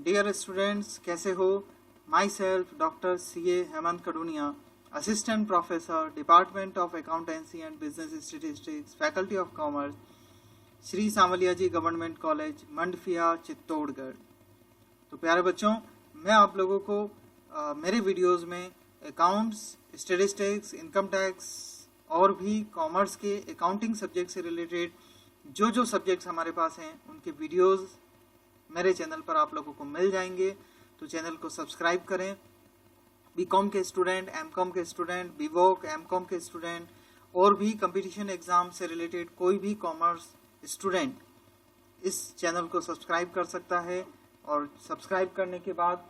Dear students, कैसे हो? Myself doctor CA Hemant Kadunia, assistant professor, department of accountancy and business statistics, faculty of commerce, Shri Sanwaliya ji government college, Mandphiya, Chittorgarh. तो प्यारे बच्चों, मैं आप लोगों को मेरे वीडियोस में अकाउंट्स, स्टेटिस्टिक्स, इनकम टैक्स और भी कॉमर्स के अकाउंटिंग सब्जेक्ट से रिलेटेड जो सब्जेक्ट्स हमारे पास हैं उनके वीडियोस मेरे चैनल पर आप लोगों को मिल जाएंगे। तो चैनल को सब्सक्राइब करें। बीकॉम के स्टूडेंट, एमकॉम के स्टूडेंट, बीवोक, एमकॉम के स्टूडेंट और भी कंपटीशन एग्जाम से रिलेटेड कोई भी कॉमर्स स्टूडेंट इस चैनल को सब्सक्राइब कर सकता है। और सब्सक्राइब करने के बाद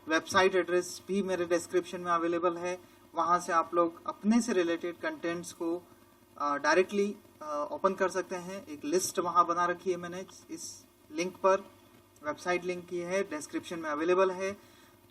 वेबसाइट एड्रेस भी मेरे डिस्क्रिप्शन में अवेलेबल है। वहां से आप लोग अपने से रिलेटेड कंटेंट्स को डायरेक्टली ओपन कर सकते हैं। एक लिस्ट वहां बना रखी है मैंने, इस लिंक पर वेबसाइट लिंक की है, डिस्क्रिप्शन में अवेलेबल है।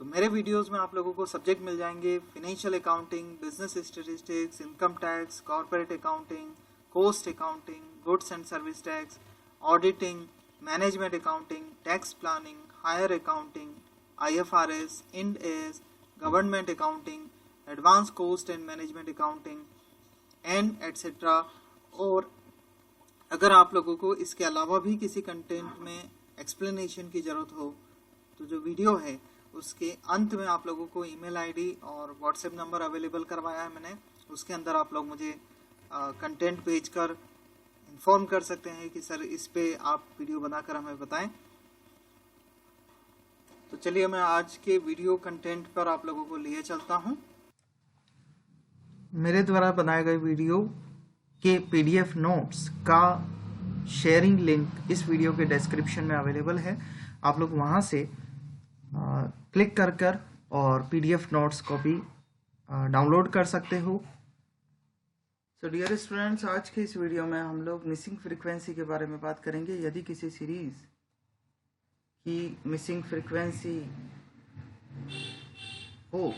तो मेरे वीडियोस में आप लोगों को सब्जेक्ट मिल जाएंगे: financial accounting, business statistics, income tax, corporate accounting, cost accounting, goods and service tax, auditing, management accounting, tax planning, higher accounting, IFRS, Ind AS, government accounting, advance cost and management accounting and etcetera. और अगर आप लोगों को इसके अलावा भी किसी content में एक्सप्लेनेशन की जरूरत हो तो जो वीडियो है उसके अंत में आप लोगों को ईमेल आईडी और व्हाट्सएप नंबर अवेलेबल करवाया है मैंने। उसके अंदर आप लोग मुझे कंटेंट भेजकर इन्फॉर्म कर सकते हैं कि सर इस पे आप वीडियो बनाकर हमें बताएं। तो चलिए मैं आज के वीडियो कंटेंट पर आप लोगों को लिए चलता हूं। मेरे द्वारा बनाए गए वीडियो के PDF नोट्स का शेयरिंग लिंक इस वीडियो के डिस्क्रिप्शन में अवेलेबल है। आप लोग वहां से क्लिक कर और PDF नोट्स को भी डाउनलोड कर सकते हो। तो डियर स्टूडेंट्स, आज के इस वीडियो में हम लोग मिसिंग फ्रीक्वेंसी के बारे में बात करेंगे। यदि किसी सीरीज की मिसिंग फ्रीक्वेंसी हो,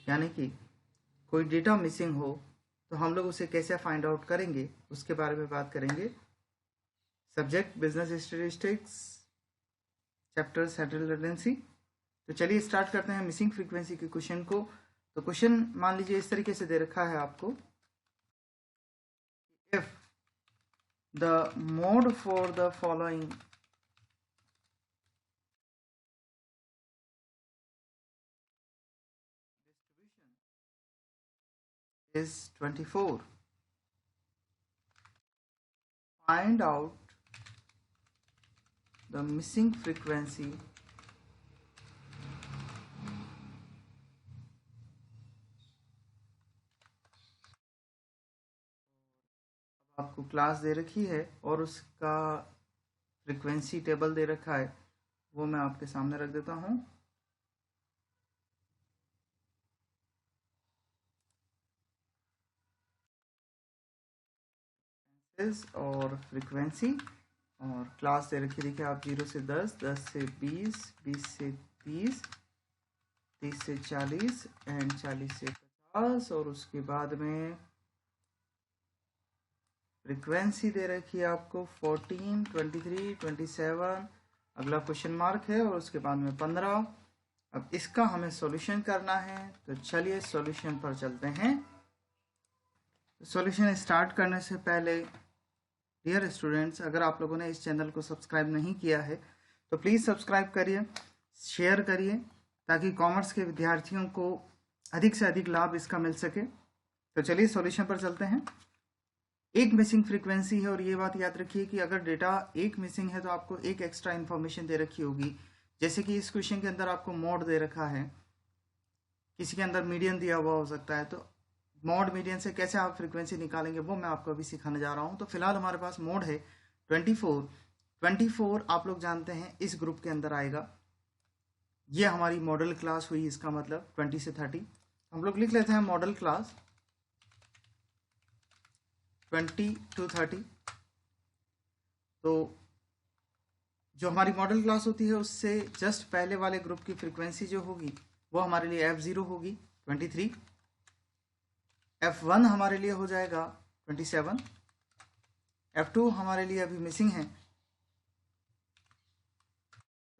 यानी कि कोई डेटा मिसिंग हो, तो हम लोग उसे कैसे फाइंड आउट करेंगे उसके बारे में बात करेंगे। Subject business statistics, chapter central tendency. तो चलिए स्टार्ट करते हैं मिसिंग फ्रीक्वेंसी के क्वेश्चन को। तो क्वेश्चन मान लीजिए इस तरीके से दे रखा है आपको: if the mode for the following is 24, find out the missing frequency आपको क्लास दे रखी है और उसका फ्रीक्वेंसी टेबल दे रखा है, वो मैं आपके सामने रख देता हूं। और फ्रीक्वेंसी और क्लास दे रखी, देखिए आप 0 से 10, 10 से 20, 20 से 30, 30 से 40 एंड 40 से 50। और उसके बाद में फ्रीक्वेंसी दे रखी है आपको 14, 23, 27, अगला क्वेश्चन मार्क है और उसके बाद में 15। अब इसका हमें सॉल्यूशन करना है, तो चलिए सॉल्यूशन पर चलते हैं। सॉल्यूशन स्टार्ट करने से पहले डियर स्टूडेंट्स, अगर आप लोगों ने इस चैनल को सब्सक्राइब नहीं किया है तो प्लीज़ सब्सक्राइब करिए, शेयर करिए, ताकि कॉमर्स के विद्यार्थियों को अधिक से अधिक लाभ इसका मिल सके। तो चलिए सॉल्यूशन पर चलते हैं। एक मिसिंग फ्रीक्वेंसी है और ये बात याद रखिए कि अगर डेटा एक मिसिंग है तो आपको एक एक्स्ट्रा इन्फॉर्मेशन दे रखी होगी। जैसे कि इस क्वेश्चन के अंदर आपको मोड दे रखा है, किसी के अंदर मीडियन दिया हुआ हो सकता है, तो मोड मीडियन से कैसे आप फ्रीक्वेंसी निकालेंगे वो मैं आपको अभी सिखाने जा रहा हूं। तो फिलहाल हमारे पास मोड है 24। 24 आप लोग जानते हैं इस ग्रुप के अंदर आएगा। ये हमारी मॉडल क्लास हुई, इसका मतलब 20 से 30। हम लोग लिख लेते हैं मॉडल क्लास 20 to 30। तो जो हमारी मॉडल क्लास होती है उससे जस्ट पहले वाले ग्रुप की फ्रीक्वेंसी जो होगी वो हमारे लिए F0 होगी 23, F1 हमारे लिए हो जाएगा 27, F2 हमारे लिए अभी मिसिंग है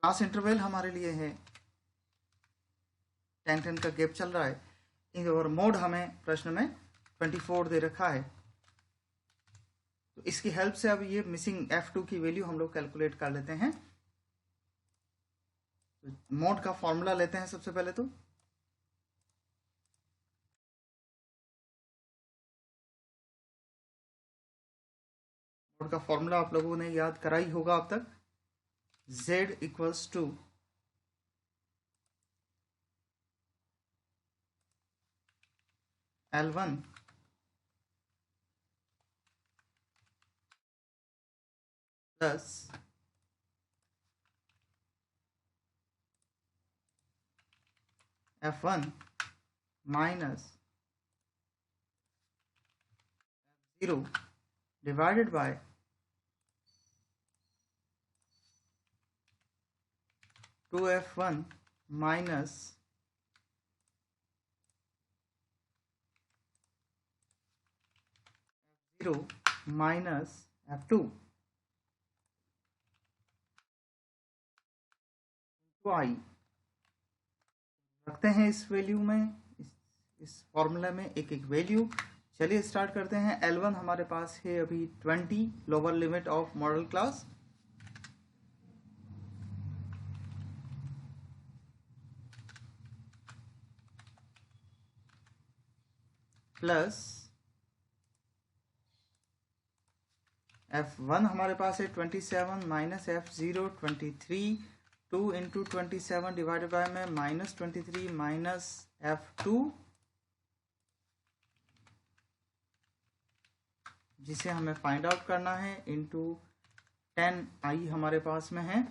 क्लास इंटरवल हमारे लिए है 10-10 का गैप चल रहा है, और मोड हमें प्रश्न में 24 दे रखा है। तो इसकी हेल्प से अब ये मिसिंग F2 की वैल्यू हम लोग कैलकुलेट कर लेते हैं। मोड का फॉर्मूला लेते हैं सबसे पहले। तो मोड का फॉर्मूला आप लोगों ने याद करा ही होगा अब तक। Z equals to L1 plus F1 minus F0 divided by 2F1 minus F0 minus F2 तो आई रखते हैं इस वैल्यू में, इस फॉर्मूला में एक एक वैल्यू। चलिए स्टार्ट करते हैं। L1 हमारे पास है अभी 20, lower limit of model class, plus F1 हमारे पास है 27 minus F0 23, 2 into 27 divided by में माइनस 23 माइनस F2, जिसे हमें फाइंड आउट करना है, इंटू 10i हमारे पास में है।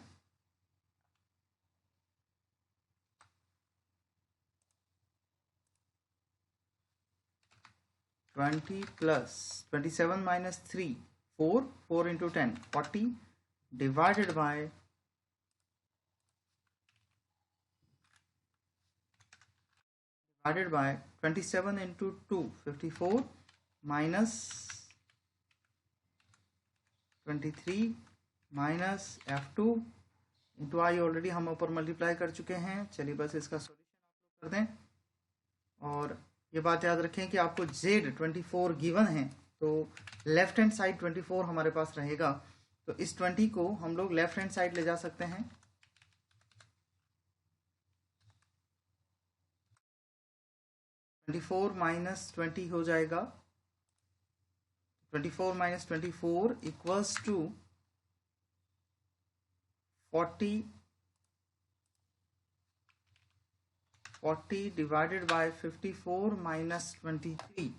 Twenty plus 27 minus 3 4 into 10 40 divided bye divided by 27 into 2 54 minus 23 minus F2 into I already हम ऊपर मल्टीप्लाई कर चुके हैं। चलिए बस इसका सॉल्यूशन आप लोग कर दें। और ये बात याद रखें कि आपको Z 24 गिवन है, तो लेफ्ट हैंड साइड 24 हमारे पास रहेगा। तो इस 20 को हम लोग लेफ्ट हैंड साइड ले जा सकते हैं। 24 माइनस 20 हो जाएगा, 24 minus 24 equals to 40 divided by 54 minus 23,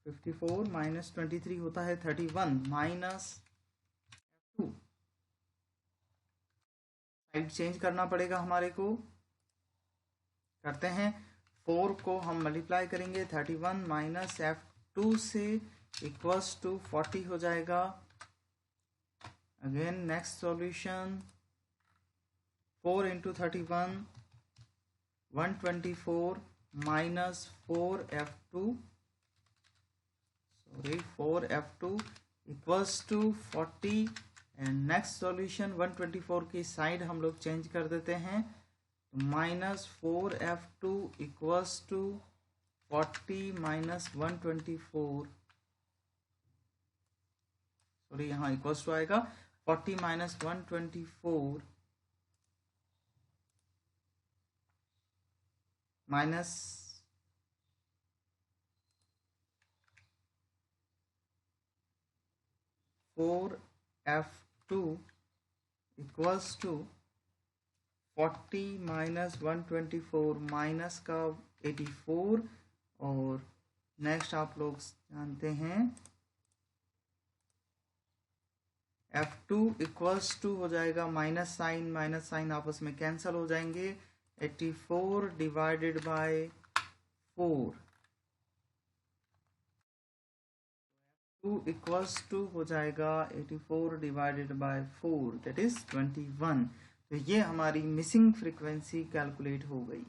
54 minus 23 होता है 31 माइनस 2। साइड चेंज करना पड़ेगा हमारे को, करते हैं। 4 को हम मल्टीप्लाई करेंगे 31 माइनस F2 से इक्वल्स टू 40 हो जाएगा। Again next solution, 4 into 31 124 minus 4F2 4F2 equals to 40। And next solution 124 की साइड हम लोग चेंज कर देते हैं, minus 4F2 equals to 40 minus 124, sorry यहाँ इक्वल्स टू आएगा 40 minus 124 minus 4F2 equals to 40 minus 124 minus का 84। और नेक्स्ट आप लोग जानते हैं F2 इक्वल्स टू हो जाएगा माइनस साइन आपस में कैंसल हो जाएंगे, 84 डिवाइडेड बाय 4। 2 इक्वल्स टू हो जाएगा 84 डिवाइडेड बाय 4, दैट इज 21। तो ये हमारी मिसिंग फ्रीक्वेंसी कैलकुलेट हो गई।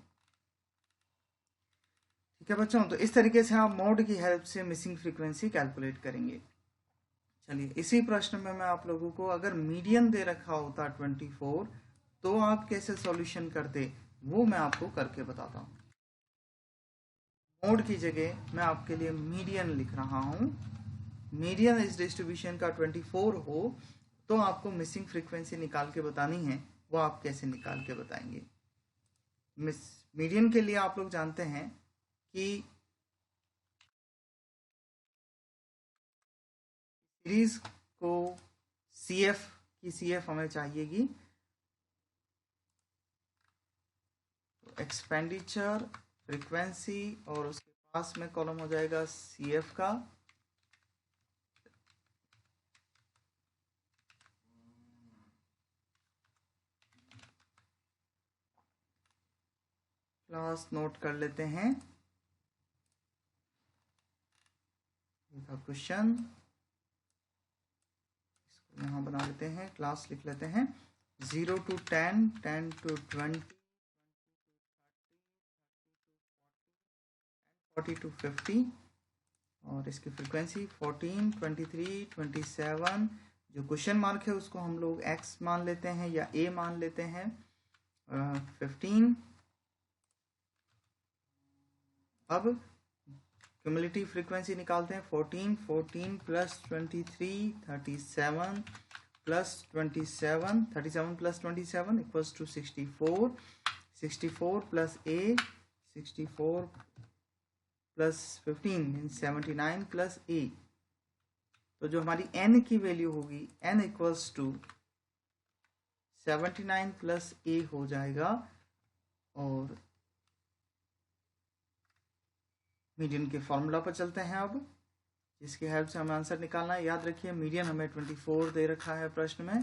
ठीक है बच्चों, तो इस तरीके से आप मोड की हेल्प से मिसिंग फ्रीक्वेंसी कैलकुलेट करेंगे। चलिए इसी प्रश्न में मैं आप लोगों को, अगर मीडियन दे रखा होता 24 तो आप कैसे सॉल्यूशन करते वो मैं आपको करके बताता हूँ। मोड की जगह मैं आपके लिए मीडियन लिख रहा हूँ। मीडियन इस डिस्ट्रीब्यूशन का 24 हो तो आपको मिसिंग फ्रीक्वेंसी निकाल के बतानी है, वो आप कैसे निकाल के बताएंगे। मीडियन के लिए आप लोग जानते हैं कि सीरीज को CF की CF हमें चाहिएगी, तो एक्सपेंडिचर फ्रीक्वेंसी और उसके पास में कॉलम हो जाएगा CF का, क्लास नोट कर लेते हैं। क्वेश्चन इसको यहाँ बना लेते हैं, क्लास लिख लेते हैं 0 to 10, 10 to 20, 40 to 50 और इसकी फ्रीक्वेंसी 14, 23, 27। जो क्वेश्चन मार्क है उसको हम लोग X मान लेते हैं या A मान लेते हैं। 15। अब क्यूमुलेटिव फ्रीक्वेंसी निकालते हैं। 14, 14 plus 23, 37 plus 27, 37 plus 27 equals to 64, 64 plus A, 64 plus 15 means 79 plus A। तो जो हमारी n की वैल्यू होगी n equals to 79 plus A हो जाएगा। और मीडियन के फॉर्मूला पर चलते हैं अब, जिसकी हेल्प से हमें आंसर निकालना है। याद रखिए मीडियन हमें 24 दे रखा है प्रश्न में।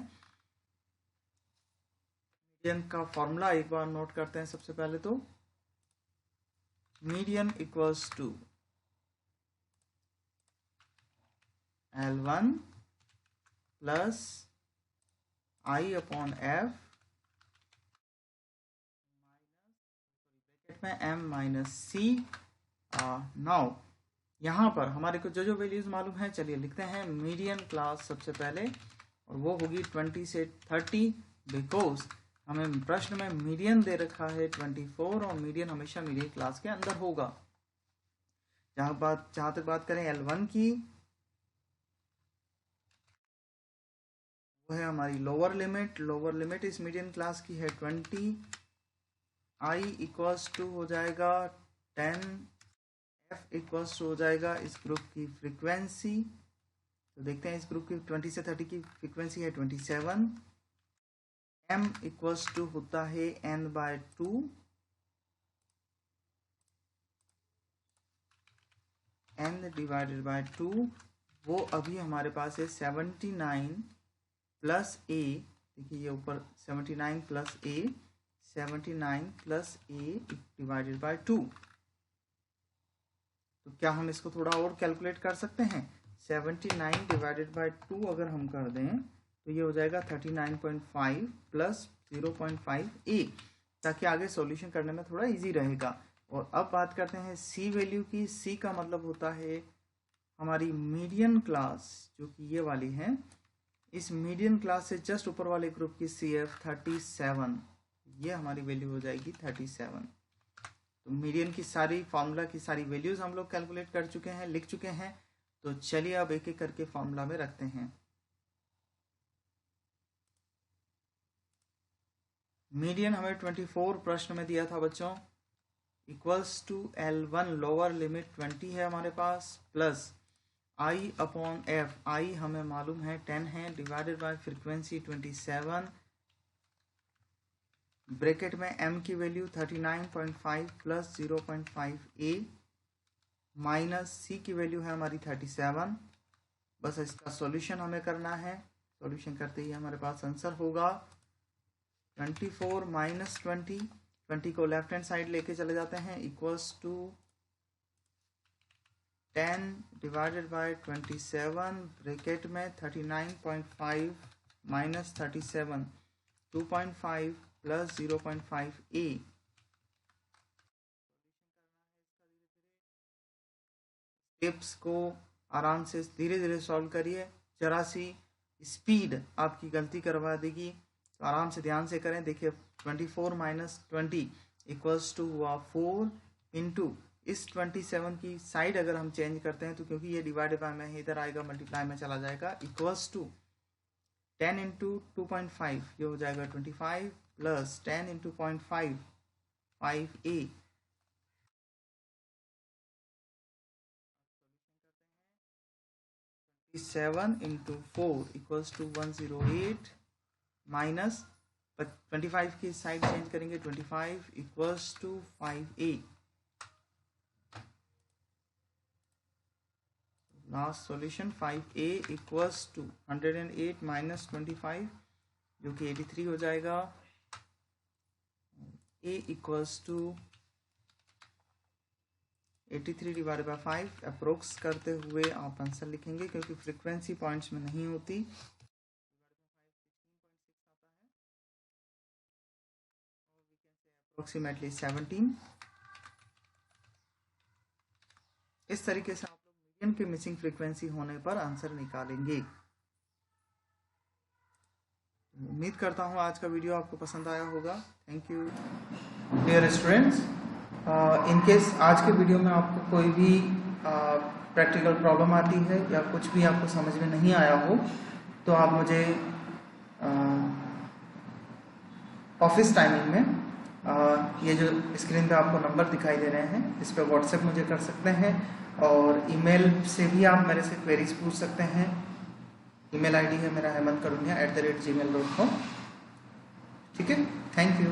मीडियन का फॉर्मूला एक बार नोट करते हैं। सबसे पहले तो median equals to L1 plus I upon F में M माइनस C। नाउ यहाँ पर हमारे को जो वैल्यूज मालूम है, चलिए लिखते हैं। मीडियन क्लास सबसे पहले, और वो होगी 20 से 30, बिकॉज हमें प्रश्न में मीडियन दे रखा है 24 और मीडियन हमेशा मीडियन क्लास के अंदर होगा। जहां तक बात करें L1 की, वो है हमारी लोअर लिमिट। लोअर लिमिट इस मीडियन क्लास की है 20। I इक्वल्स टू हो जाएगा 10, F इक्वल्स टू हो जाएगा इस ग्रुप की फ्रीक्वेंसी। तो देखते हैं इस ग्रुप की 20 से 30 की फ्रीक्वेंसी है 27। M इक्वल्स टू होता है n/2, n डिवाइडेड बाय 2। वो अभी हमारे पास है 79 प्लस A। देखिए ये ऊपर 79 plus A, 79 plus A divided by 2। तो क्या हम इसको थोड़ा और कैलकुलेट कर सकते हैं? 79 डिवाइडेड बाय 2 अगर हम कर दें तो ये हो जाएगा 39.5 प्लस 0.5 A, ताकि आगे सॉल्यूशन करने में थोड़ा इजी रहेगा। और अब बात करते हैं C वैल्यू की। C का मतलब होता है हमारी मीडियन क्लास, जो कि ये वाली है। इस मीडियन क्लास से जस्ट ऊपर वाले ग्रुप की CF 37, ये हमारी वैल्यू हो जाएगी 37। तो मीडियन की सारी फॉर्मूला की सारी वैल्यूज हम लोग कैलकुलेट कर चुके हैं, लिख चुके हैं। तो चलिए अब एक एक करके फॉर्मूला में रखते हैं। मीडियन हमें 24 प्रश्न में दिया था बच्चों, equals to L1 lower limit 20 है हमारे पास, plus I upon F, I हमें मालूम है 10 है, डिवाइडेड बाय फ्रीक्वेंसी 27, ब्रैकेट में M की value 39.5 plus 0.5 A, minus C की वैल्यू है हमारी 37। बस इसका सॉल्यूशन हमें करना है। सॉल्यूशन करते ही हमारे पास आंसर होगा 24 माइनस 20 को लेफ्ट हैंड साइड लेके चले जाते हैं, equals to 10 divided by 27, bracket में 39.5 माइनस 37, 2.5 प्लस 0.5 A। स्टेप्स को आराम से धीरे धीरे सॉल्व करिए, जरा सी स्पीड आपकी गलती करवा देगी। तो आराम से ध्यान से करें। देखिए 24 माइनस 20 इक्वल्स टू हुआ 4 इंटू इस 27 की साइड अगर हम चेंज करते हैं तो क्योंकि ये डिवाइड बाय में इधर आएगा मल्टीप्लाई में चला जाएगा, इक्वल्स टू 10 इंटू 2.5 ये हो जाएगा 25 plus 10 into 0.5 5a 7 into 4 equals to 108 minus 25 की साइड चेंज करेंगे 25 equals to 5a। Last solution 5a equals to 108 minus 25 जो कि 83 हो जाएगा। a equals to 83 divide by 5 approx करते हुए आप आंसर लिखेंगे क्योंकि फ्रीक्वेंसी पॉइंट्स में नहीं होती। अप्रोक्सीमेटली 17। इस तरीके से आप लोग मीडियन के मिसिंग फ्रीक्वेंसी होने पर आंसर निकालेंगे। उम्मीद करता हूँ आज का वीडियो आपको पसंद आया होगा। Thank you dear students. In case आज के वीडियो में आपको कोई भी प्रैक्टिकल प्रॉब्लम आती है या कुछ भी आपको समझ में नहीं आया हो तो आप मुझे ऑफिस टाइमिंग में ये जो स्क्रीन पे आपको नंबर दिखाई दे रहे हैं इस पर व्हाट्सएप मुझे कर सकते हैं और ईमेल से भी आप मेरे से क्वेरीज पूछ सकते हैं। ईमेल आईडी है मेरा hemankarunia@gmail.com। ठीक है, थैंक यू।